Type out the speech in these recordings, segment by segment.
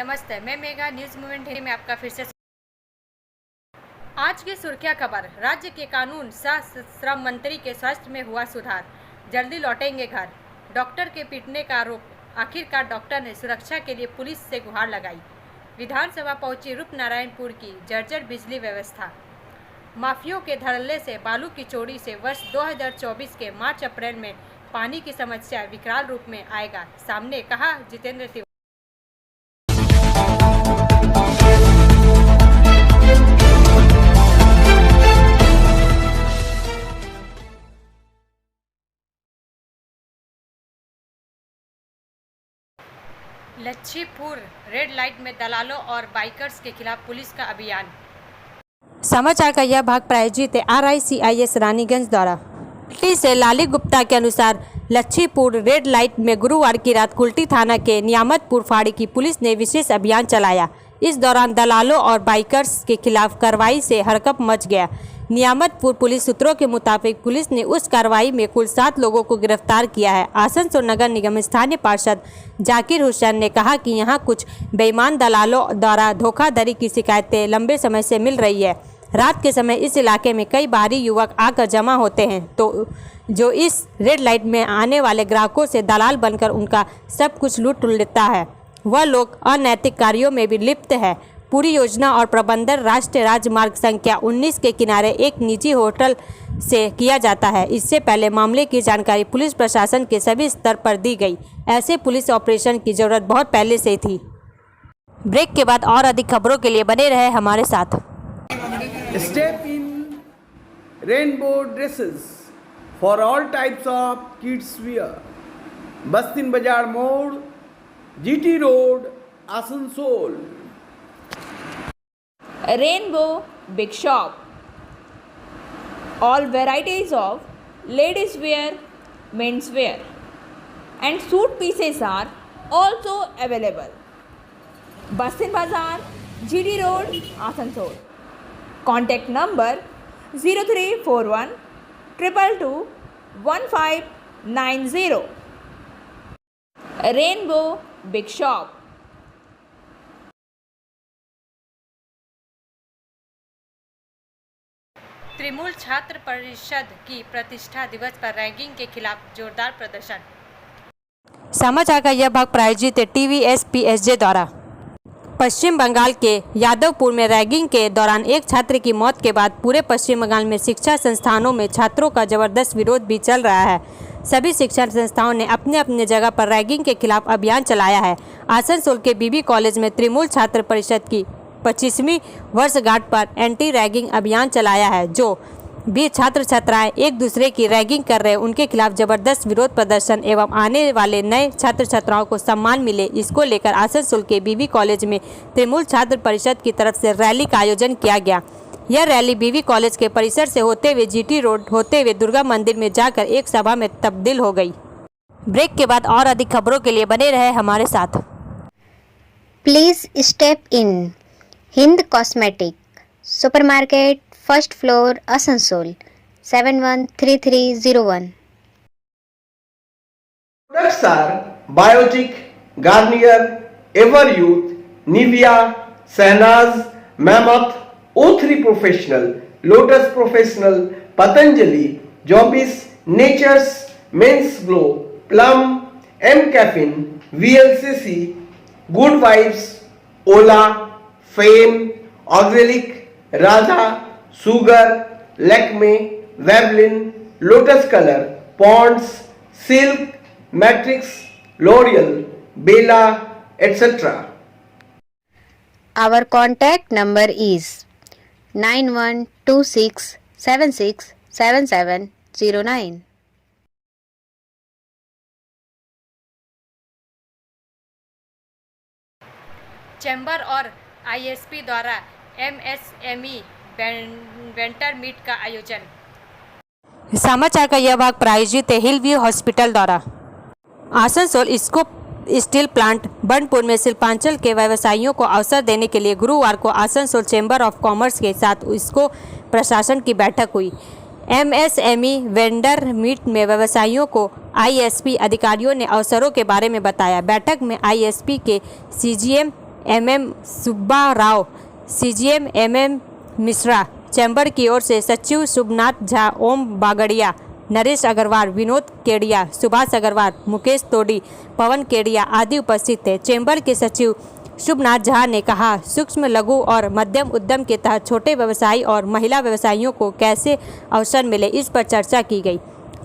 नमस्ते, मैं mega news movement में आपका फिर से आज की सुर्खियां खबर। राज्य के कानून सह श्रम मंत्री के स्वास्थ्य में हुआ सुधार, जल्दी लौटेंगे घर। डॉक्टर के पीटने का आरोप, आखिरकार डॉक्टर ने सुरक्षा के लिए पुलिस से गुहार लगाई। विधानसभा पहुंची रूपनारायणपुर की जर्जर बिजली व्यवस्था। माफियों के धड़ल्ले से बालू की चोरी से वर्ष 2024 के मार्च अप्रैल में पानी की समस्या विकराल रूप में आएगा सामने, कहा जितेंद्र तिवारी। लच्छीपुर रेड लाइट में दलालों और बाइकर्स के खिलाफ पुलिस का अभियान। समाचार का यह भाग प्रायोजित है RICIS रानीगंज द्वारा। से लाली गुप्ता के अनुसार लच्छीपुर रेड लाइट में गुरुवार की रात कुल्टी थाना के नियामतपुर फाड़ी की पुलिस ने विशेष अभियान चलाया। इस दौरान दलालों और बाइकर्स के खिलाफ कार्रवाई से हड़कंप मच गया। नियामतपुर पुलिस सूत्रों के मुताबिक पुलिस ने उस कार्रवाई में कुल 7 लोगों को गिरफ्तार किया है। आसनसोल नगर निगम स्थानीय पार्षद जाकिर हुसैन ने कहा कि यहां कुछ बेईमान दलालों द्वारा धोखाधड़ी की शिकायतें लंबे समय से मिल रही है। रात के समय इस इलाके में कई बाहरी युवक आकर जमा होते हैं तो जो इस रेड लाइट में आने वाले ग्राहकों से दलाल बनकर उनका सब कुछ लूट लेता है। वह लोग अनैतिक कार्यों में भी लिप्त है। पूरी योजना और प्रबंधन राष्ट्रीय राजमार्ग संख्या 19 के किनारे एक निजी होटल से किया जाता है। इससे पहले मामले की जानकारी पुलिस प्रशासन के सभी स्तर पर दी गई। ऐसे पुलिस ऑपरेशन की जरूरत बहुत पहले से थी। ब्रेक के बाद और अधिक खबरों के लिए बने रहे हमारे साथ। Step in rainbow dresses for all types of kids wear. Bastin Bazaar Mode, GT Road, Asansol. Rainbow Big Shop. All varieties of ladies wear, men's wear and suit pieces are also available. Bastin Bazaar, GT Road, Asansol. Contact number 0341 222 1590. Rainbow Big Shop. Trinamool छात्र परिषद की प्रतिष्ठा दिवस पर ragging के खिलाफ जोरदार प्रदर्शन। समाचार का यह भाग प्रायोजित है TVSPSJ द्वारा। पश्चिम बंगाल के यादवपुर में रैगिंग के दौरान एक छात्र की मौत के बाद पूरे पश्चिम बंगाल में शिक्षा संस्थानों में छात्रों का जबरदस्त विरोध भी चल रहा है। सभी शिक्षण संस्थाओं ने अपने अपने जगह पर रैगिंग के खिलाफ अभियान चलाया है। आसनसोल के BB कॉलेज में तृणमूल छात्र परिषद की 25वीं वर्षगांठ पर एंटी रैगिंग अभियान चलाया है। जो भी छात्र छात्राएं एक दूसरे की रैगिंग कर रहे उनके खिलाफ जबरदस्त विरोध प्रदर्शन एवं आने वाले नए छात्र छात्राओं को सम्मान मिले, इसको लेकर आसनसोल के BB कॉलेज में तृणमूल छात्र परिषद की तरफ से रैली का आयोजन किया गया। यह रैली BB कॉलेज के परिसर से होते हुए GT रोड होते हुए दुर्गा मंदिर में जाकर एक सभा में तब्दील हो गई। ब्रेक के बाद और अधिक खबरों के लिए बने रहे हमारे साथ। Please step in Hind cosmetic supermarket, first floor, Asansol 713301. Products are Biotic, Garnier, Ever Youth, Nivea, Sahnaz, Mammoth, O3 Professional, Lotus Professional, Patanjali, Jobis, Nature's, Men's Glow, Plum, M Caffeine, VLCC, Good Vibes, Ola, Fame, Auxilic, Radha, Sugar, Lakme, Veblen, Lotus Color, Ponds, Silk, Matrix, L'Oreal, Bella, etc. Our contact number is 9126767709. Chamber और ISP द्वारा MSME vendor meet का आयोजन। समाचार का यह भाग प्रायोजित है हिलव्यू हॉस्पिटल द्वारा। Asansol scoop steel plant Burnpur में शिल्पांचल के व्यवसायियों को अवसर देने के लिए गुरुवार को आसनसोल चैम्बर ऑफ कॉमर्स के साथ इसको प्रशासन की बैठक हुई। MSME वेंडर मीट में व्यवसायियों को ISP अधिकारियों ने अवसरों के बारे में बताया। बैठक में ISP के CGM MM Subba Rao, CGM MM Mishra, chamber की ओर से सचिव शुभनाथ झा, ओम बागड़िया, नरेश अग्रवाल, विनोद केडिया, सुभाष अग्रवाल, मुकेश तोडी, पवन केडिया आदि उपस्थित थे। चैम्बर के सचिव शुभनाथ झा ने कहा, सूक्ष्म लघु और मध्यम उद्यम के तहत छोटे व्यवसायी और महिला व्यवसायियों को कैसे अवसर मिले, इस पर चर्चा की गई।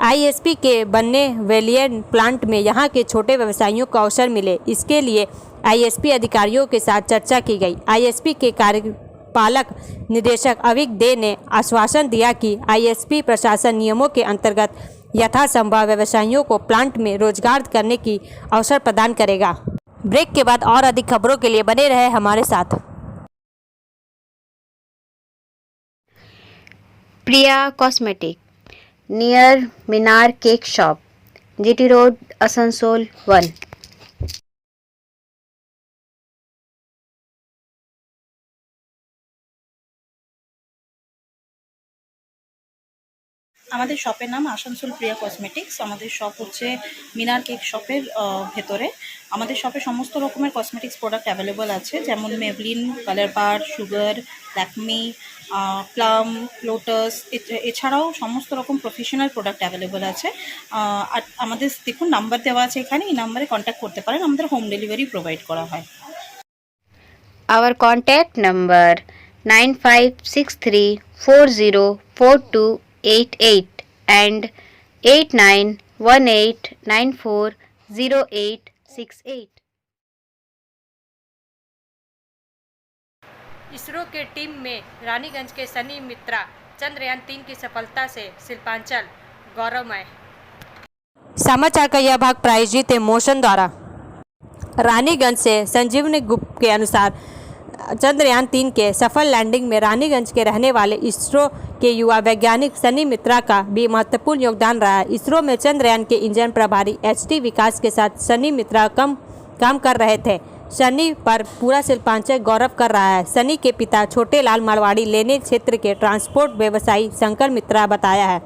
ISP के बनने वेलियन प्लांट में यहां के छोटे व्यवसायियों को अवसर मिले, इसके लिए ISP अधिकारियों के साथ चर्चा की गई। ISP के कार्यपालक निदेशक अविक दे ने आश्वासन दिया कि ISP प्रशासन नियमों के अंतर्गत यथासंभव व्यवसायियों को प्लांट में रोजगार करने की अवसर प्रदान करेगा। ब्रेक के बाद और अधिक खबरों के लिए बने रहे हमारे साथ। Priya cosmetic near Minar cake shop, GT road, Asansol 1। আমাদের শপের নাম আসানসোল প্রিয়া কসমেটিক্স। আমাদের শপ হচ্ছে মিনার কেক শপের ভেতরে। আমাদের শপে সমস্ত রকমের কসমেটিক্স প্রোডাক্ট অ্যাভেলেবল আছে, যেমন মেবলিন, কালার বার, সুগার, ল্যাকমি, প্লাম, লোটাস, এছাড়াও সমস্ত রকম প্রফেশনাল প্রোডাক্ট অ্যাভেলেবল আছে। আর আমাদের দেখুন নাম্বার দেওয়া আছে এখানে, এই নাম্বারে কন্ট্যাক্ট করতে পারেন। আমাদের হোম ডেলিভারি প্রোভাইড করা হয়। Our contact number 9563404288 and 8918940868। ISRO के टीम में रानीगंज के सनी मित्रा चंद्रयान 3 की सफलता से शिल्पांचल गौरवमय। समाचार का यह भाग प्रायोजित है मोशन द्वारा। रानीगंज से संजीवनी गुप्त के अनुसार चंद्रयान 3 के सफल लैंडिंग में रानीगंज के रहने वाले इसरो के युवा वैज्ञानिक सनी मित्रा का भी महत्वपूर्ण योगदान रहा है। इसरो में चंद्रयान के इंजन प्रभारी HT विकास के साथ सनी मित्रा काम कर रहे थे। सनी पर पूरा शिल्पांचल गौरव कर रहा है। सनी के पिता छोटे लाल मारवाड़ी लेने क्षेत्र के ट्रांसपोर्ट व्यवसायी शंकर मित्रा बताया है।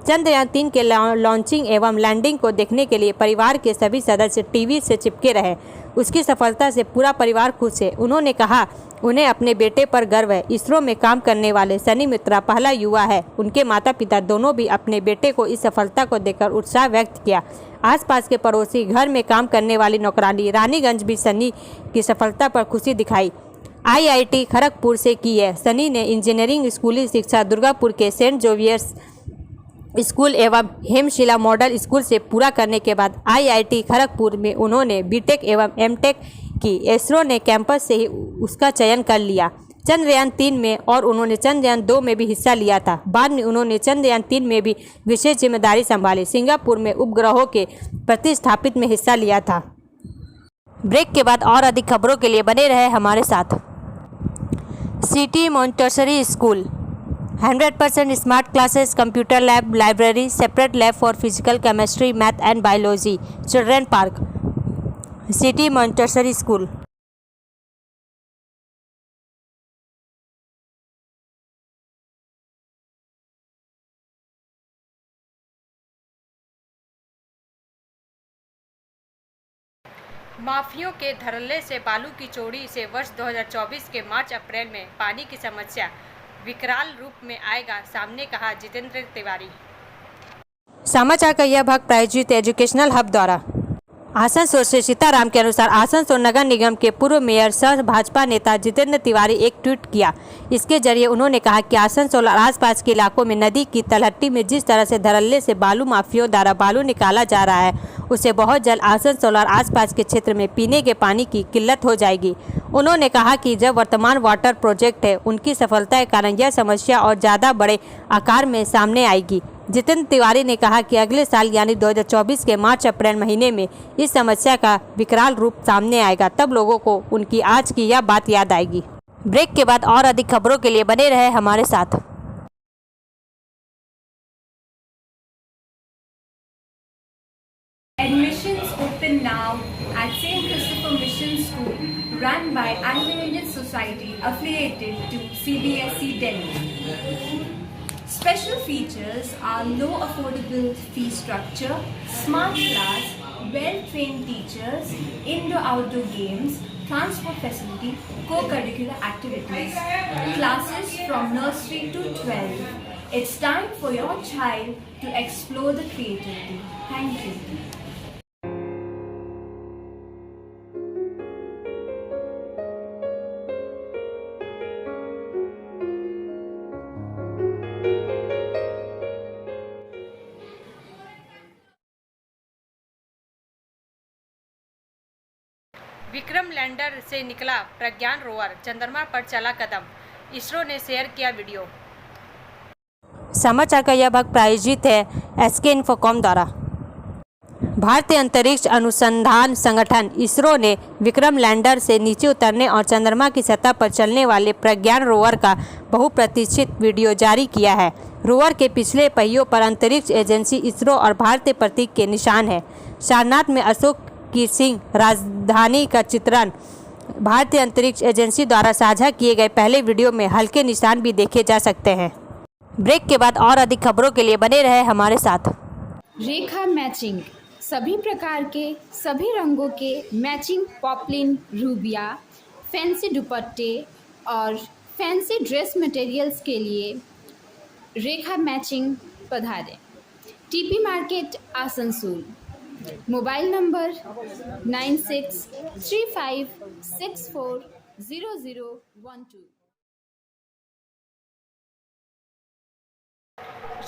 चंद्रयान 3 के लॉन्चिंग एवं लैंडिंग को देखने के लिए परिवार के सभी सदस्य टीवी से चिपके रहे। उसकी सफलता से पूरा परिवार खुश है। उन्होंने कहा, उन्हें अपने बेटे पर गर्व है। इसरो में काम करने वाले सनी मित्रा पहला युवा है। उनके माता पिता दोनों भी अपने बेटे को इस सफलता को देखकर उत्साह व्यक्त किया। आसपास के पड़ोसी घर में काम करने वाली नौकरानी रानीगंज भी सनी की सफलता पर खुशी दिखाई। IIT खड़गपुर से की है। सनी ने इंजीनियरिंग स्कूली शिक्षा दुर्गापुर के सेंट जोवियर्स स्कूल एवं हेमशिला मॉडल स्कूल से पूरा करने के बाद IIT खड़गपुर में उन्होंने BTech एवं MTech की। इसरो ने कैंपस से ही उसका चयन कर लिया चंद्रयान 3 में, और उन्होंने चंद्रयान 2 में भी हिस्सा लिया था। बाद में उन्होंने चंद्रयान 3 में भी विशेष जिम्मेदारी संभाली। सिंगापुर में उपग्रहों के प्रतिष्ठापित में हिस्सा लिया था। ब्रेक के बाद और अधिक खबरों के लिए बने रहे हमारे साथ। City Montessori school 100% smart classes, computer lab, library, separate lab for physical, chemistry, math and biology, children park, city Montessori school. माफियों के धड़ल्ले से बालू की चोरी से वर्ष 2024 के मार्च-अप्रैल में पानी की समस्या विकराल रूप में आएगा, सामने कहा जितेंद्र तिवारी। समाचार का यह भाग प्रायोजित एजुकेशनल हब द्वारा। आसनसोल से सीताराम के अनुसार आसनसोल नगर निगम के पूर्व मेयर सह भाजपा नेता जितेंद्र तिवारी एक ट्वीट किया। इसके जरिए उन्होंने कहा कि आसनसोल और आसपास के इलाकों में नदी की तलहटी में जिस तरह से धड़ल्ले से बालू माफियों द्वारा बालू निकाला जा रहा है, उससे बहुत जल्द आसनसोल और आसपास के क्षेत्र में पीने के पानी की किल्लत हो जाएगी। उन्होंने कहा कि जब वर्तमान वाटर प्रोजेक्ट है, उनकी सफलता के कारण यह समस्या और ज़्यादा बड़े आकार में सामने आएगी। जितेंद्र तिवारी ने कहा कि अगले साल यानी 2024 के मार्च-अप्रैल महीने में इस समस्या का विकराल रूप सामने आएगा, तब लोगों को उनकी आज की यह बात याद आएगी। ब्रेक के बाद और अधिक खबरों के लिए बने रहे हमारे साथ। Admissions open now at St. Christopher Mission School, run by Anglo-Indian Society affiliated to CBSE Delhi. Special features are low affordable fee structure, smart class, well-trained teachers, indoor-outdoor games, transport facility, co-curricular activities, classes from nursery to 12. It's time for your child to explore the creativity. Thank you. Vikram lander से निकला प्रज्ञान rover, चंद्रमा पर चला कदम, इसरो ने share किया video. समाचार का यह भाग प्रायोजित है एसके इन्फोकॉम द्वारा। भारतीय अंतरिक्ष अनुसंधान संगठन इसरो ने विक्रम लैंडर से नीचे उतरने और चंद्रमा की सतह पर चलने वाले प्रज्ञान रोवर का बहुप्रतीक्षित वीडियो जारी किया है। रोवर के पिछले पहियों पर अंतरिक्ष एजेंसी इसरो और भारतीय प्रतीक के निशान है। सारनाथ में अशोक की सिंह राजधानी का चित्रण भारतीय अंतरिक्ष एजेंसी द्वारा साझा किए गए पहले वीडियो में हल्के निशान भी देखे जा सकते हैं। ब्रेक के बाद और अधिक खबरों के लिए बने रहे हमारे साथ। रेखा मैचिंग, सभी प्रकार के सभी रंगों के मैचिंग पॉपलिन, रूबिया, फैंसी दुपट्टे और फैंसी ड्रेस मटेरियल्स के लिए रेखा मैचिंग पधारें। TP market Asansol. Mobile number 9635640012।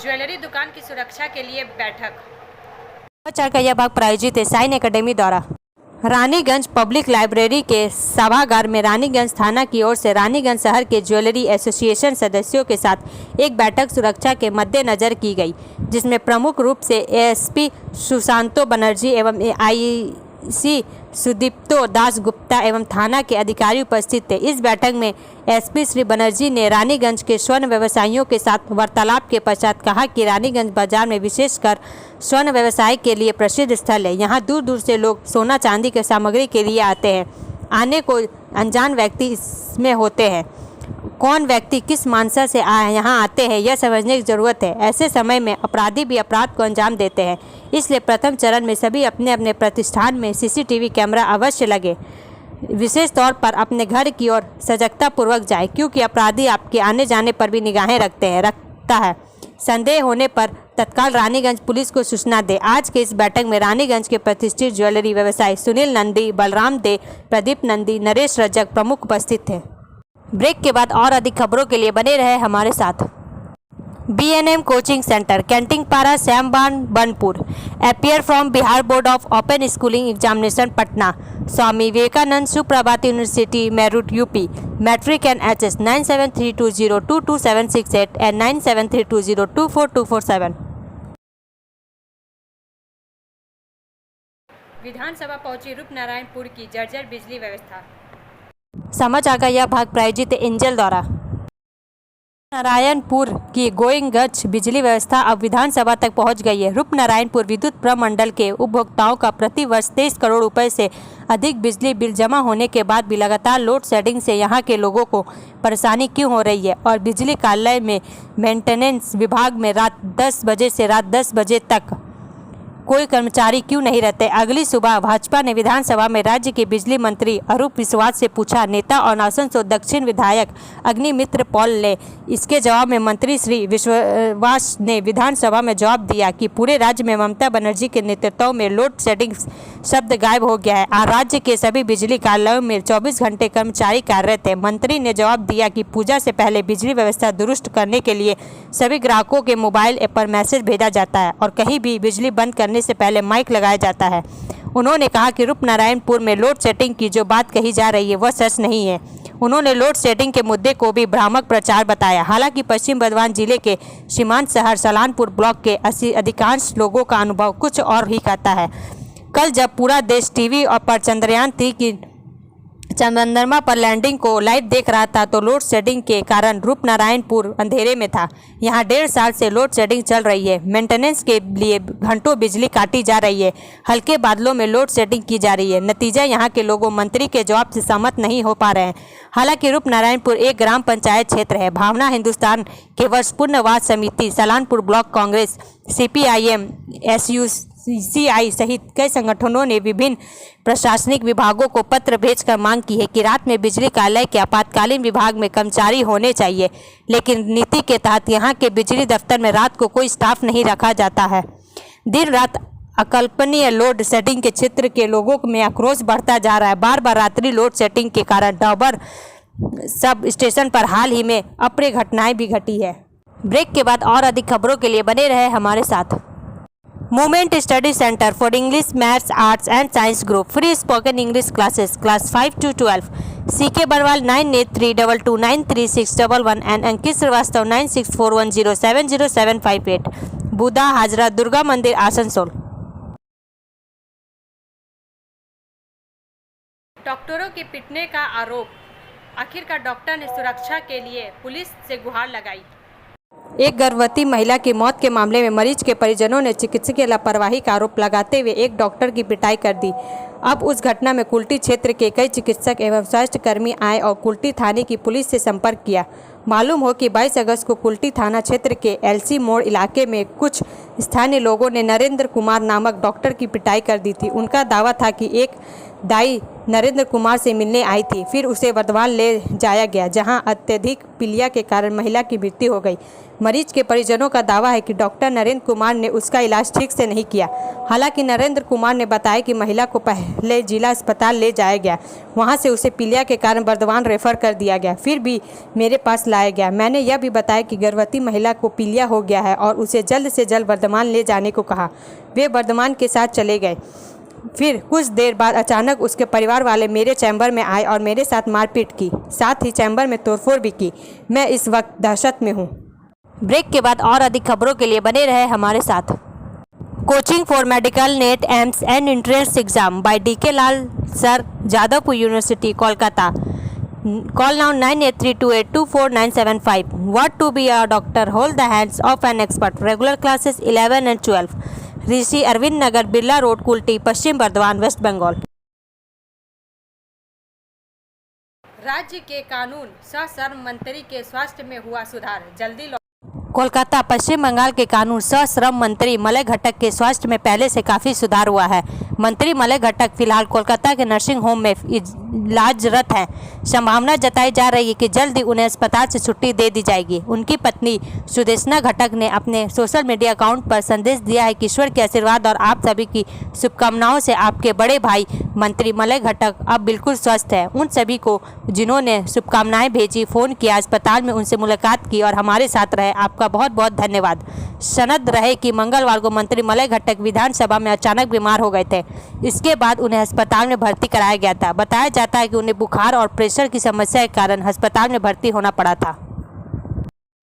Jewellery दुकान की सुरक्षा के लिए बैठक। समाचार का यह भाग प्रायोजित है साइन एकेडमी द्वारा। रानीगंज पब्लिक लाइब्रेरी के सभागार में रानीगंज थाना की ओर से रानीगंज शहर के ज्वेलरी एसोसिएशन सदस्यों के साथ एक बैठक सुरक्षा के मद्देनजर की गई, जिसमें प्रमुख रूप से एएसपी सुशांतो बनर्जी एवं आईसी सुदीप्तो दास गुप्ता एवं थाना के अधिकारी उपस्थित थे। इस बैठक में एसपी श्री बनर्जी ने रानीगंज के स्वर्ण व्यवसायियों के साथ वार्तालाप के पश्चात कहा कि रानीगंज बाजार में विशेषकर स्वर्ण व्यवसाय के लिए प्रसिद्ध स्थल है। यहाँ दूर दूर से लोग सोना चांदी के सामग्री के लिए आते हैं। आने को अनजान व्यक्ति इसमें होते हैं। कौन व्यक्ति किस मानसा से यहाँ आते हैं यह समझने की ज़रूरत है। ऐसे समय में अपराधी भी अपराध को अंजाम देते हैं। इसलिए प्रथम चरण में सभी अपने अपने प्रतिष्ठान में सीसीटीवी कैमरा अवश्य लगे। विशेष तौर पर अपने घर की ओर सजगता पूर्वक जाए, क्योंकि अपराधी आपके आने जाने पर भी निगाहें रखता है। संदेह होने पर तत्काल रानीगंज पुलिस को सूचना दे। आज के इस बैठक में रानीगंज के प्रतिष्ठित ज्वेलरी व्यवसायी सुनील नंदी, बलराम दे, प्रदीप नंदी, नरेश रजक प्रमुख उपस्थित थे। ब्रेक के बाद और अधिक खबरों के लिए बने रहे हमारे साथ। BNM coaching centre, Kantingpara, Shyamban, Banpur. Appear from Bihar board of open schooling examination Patna, Swami Vivekananda Suprabhat university Meerut UP. Matric and HS 9732022768 and 9732024247। विधानसभा पहुंची रूपनारायणपुर की जर्जर बिजली व्यवस्था। समाचार का यह भाग प्रायोजित एंजल द्वारा। नारायणपुर की गोइंगच बिजली व्यवस्था अब विधानसभा तक पहुंच गई है। रूपनारायणपुर विद्युत प्रमंडल के उपभोक्ताओं का प्रति वर्ष 23 करोड़ रुपए से अधिक बिजली बिल जमा होने के बाद भी लगातार लोड शेडिंग से यहां के लोगों को परेशानी क्यों हो रही है, और बिजली कार्यालय में मेंटेनेंस विभाग में रात 10 बजे से रात 10 बजे तक कोई कर्मचारी क्यों नहीं रहते। अगली सुबह भाजपा ने विधानसभा में राज्य के बिजली मंत्री अरूप विश्वास से पूछा। नेता और आसनसोल दक्षिण विधायक अग्निमित्र पॉल ने इसके जवाब में मंत्री श्री विश्वास ने विधानसभा में जवाब दिया कि पूरे राज्य में ममता बनर्जी के नेतृत्व में लोड शेडिंग शब्द गायब हो गया है और राज्य के सभी बिजली कार्यालयों में 24 घंटे कर्मचारी कार्यरत है। मंत्री ने जवाब दिया कि पूजा से पहले बिजली व्यवस्था दुरुस्त करने के लिए सभी ग्राहकों के मोबाइल ऐप पर मैसेज भेजा जाता है और कहीं भी बिजली बंद करने से पहले माइक लगाया जाता है। उन्होंने कहा कि रूपनारायणपुर में लोड शेडिंग की जो बात कही जा रही है वह सच नहीं है। उन्होंने लोड शेडिंग के मुद्दे को भी भ्रामक प्रचार बताया। हालांकि पश्चिम बर्धमान जिले के सीमांत शहर सलानपुर ब्लॉक के अधिकांश लोगों का अनुभव कुछ और ही कहता है। कल जब पूरा देश टीवी और पर चंद्रयान 3 की चंद्रमा पर लैंडिंग को लाइव देख रहा था तो लोड शेडिंग के कारण रूपनारायणपुर अंधेरे में था। यहाँ 1.5 साल से लोड शेडिंग चल रही है। मेंटेनेंस के लिए घंटों बिजली काटी जा रही है। हल्के बादलों में लोड शेडिंग की जा रही है। नतीजा यहाँ के लोगों मंत्री के जवाब से सहमत नहीं हो पा रहे हैं। हालांकि रूपनारायणपुर एक ग्राम पंचायत क्षेत्र है। भावना हिंदुस्तान के वर्ष पुनर्वास समिति, Salanpur block Congress, CPIM, SU RICI सहित कई संगठनों ने विभिन्न प्रशासनिक विभागों को पत्र भेजकर मांग की है कि रात में बिजली कार्यालय के आपातकालीन विभाग में कर्मचारी होने चाहिए, लेकिन नीति के तहत यहाँ के बिजली दफ्तर में रात को कोई स्टाफ नहीं रखा जाता है। दिन रात अकल्पनीय लोड शेडिंग के क्षेत्र के लोगों में आक्रोश बढ़ता जा रहा है। बार बार रात्रि लोड शेडिंग के कारण डाबर सब स्टेशन पर हाल ही में अप्रिय घटनाएं भी घटी है। ब्रेक के बाद और अधिक खबरों के लिए बने रहे हमारे साथ। Movement study centre for English, maths, arts and science group, free spoken English classes, class 5 to 12, CK Barwal 9832293611 and Ankit Srivastava 9641070758, Budha Hazra Durga मंदिर आसनसोल। डॉक्टरों के पिटने का आरोप, आखिरकार डॉक्टर ने सुरक्षा के लिए पुलिस से गुहार लगाई। एक गर्भवती महिला की मौत के मामले में मरीज के परिजनों ने चिकित्सकीय लापरवाही का आरोप लगाते हुए एक डॉक्टर की पिटाई कर दी। अब उस घटना में कुल्टी क्षेत्र के कई चिकित्सक एवं स्वास्थ्य कर्मी आए और कुल्टी थाने की पुलिस से संपर्क किया। मालूम हो कि 22 अगस्त को कुल्टी थाना क्षेत्र के LC मोड़ इलाके में कुछ स्थानीय लोगों ने नरेंद्र कुमार नामक डॉक्टर की पिटाई कर दी थी। उनका दावा था कि एक दाई नरेंद्र कुमार से मिलने आई थी, फिर उसे वर्धमान ले जाया गया, जहां अत्यधिक पीलिया के कारण महिला की मृत्यु हो गई। मरीज के परिजनों का दावा है कि डॉक्टर नरेंद्र कुमार ने उसका इलाज ठीक से नहीं किया। हालांकि नरेंद्र कुमार ने बताया कि महिला को पहले जिला अस्पताल ले जाया गया, वहां से उसे पीलिया के कारण वर्धमान रेफर कर दिया गया, फिर भी मेरे पास लाया गया। मैंने यह भी बताया कि गर्भवती महिला को पीलिया हो गया है और उसे जल्द से जल्द वर्धमान ले जाने को कहा। वे वर्धमान के साथ चले गए। फिर कुछ देर बाद अचानक उसके परिवार वाले मेरे चैम्बर में आए और मेरे साथ मारपीट की, साथ ही चैम्बर में तोड़फोड़ भी की। मैं इस वक्त दहशत में हूँ। ब्रेक के बाद और अधिक खबरों के लिए बने रहे हमारे साथ। Coaching for medical NEET AIIMS and entrance exam by DK Lal sir, Jadavpur University, Kolkata. Call now 9832824975. What to be a doctor? Hold the hands of an expert. Regular classes 11 and 12. Rishi Arvind Nagar, Birla Road, Kulti, Paschim Bardhaman, West Bengal. राज्य के कानून सश्रम मंत्री के स्वास्थ्य में हुआ सुधार, जल्दी कोलकाता, पश्चिम बंगाल के कानून सश्रम मंत्री मलय घटक के स्वास्थ्य में पहले से काफ़ी सुधार हुआ है। मंत्री मलय घटक फिलहाल कोलकाता के नर्सिंग होम में इलाजरत हैं। संभावना जताई जा रही है कि जल्द ही उन्हें अस्पताल से छुट्टी दे दी जाएगी। उनकी पत्नी सुदेशना घटक ने अपने सोशल मीडिया अकाउंट पर संदेश दिया है कि ईश्वर के आशीर्वाद और आप सभी की शुभकामनाओं से आपके बड़े भाई मंत्री मलय घटक अब बिल्कुल स्वस्थ हैं। उन सभी को जिन्होंने शुभकामनाएं भेजी, फ़ोन किया, अस्पताल में उनसे मुलाकात की और हमारे साथ रहे, आपका बहुत बहुत धन्यवाद। सनद रहे कि मंगलवार को मंत्री मलय घटक विधानसभा में अचानक बीमार हो गए थे। इसके बाद उन्हें अस्पताल में भर्ती कराया गया था। बताया जाता है कि उन्हें बुखार और प्रेशर की समस्या के कारण अस्पताल में भर्ती होना पड़ा था।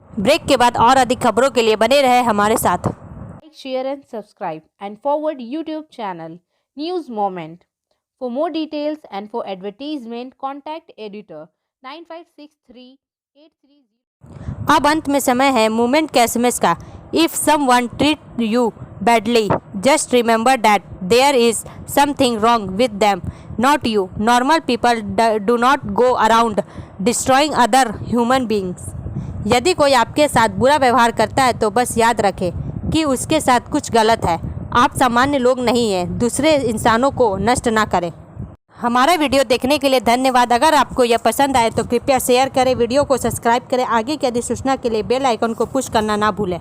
ब्रेक के बाद और अधिक खबरों के लिए बने रहे हमारे साथ। Like, share and subscribe and forward YouTube channel News Moment. For more details and for advertisement, contact editor 956383. अब अंत में समय है मूवमेंट के SMS का। If someone treat you badly, just remember that there is something wrong with them, not you. Normal people do not go around destroying other human beings. यदि कोई आपके साथ बुरा व्यवहार करता है तो बस याद रखें कि उसके साथ कुछ गलत है। आप सामान्य लोग नहीं हैं, दूसरे इंसानों को नष्ट ना करें। हमारा वीडियो देखने के लिए धन्यवाद। अगर आपको यह पसंद आए तो कृपया शेयर करें, वीडियो को सब्सक्राइब करें। आगे की अधिसूचना के लिए बेल आइकन को पुश करना ना भूलें।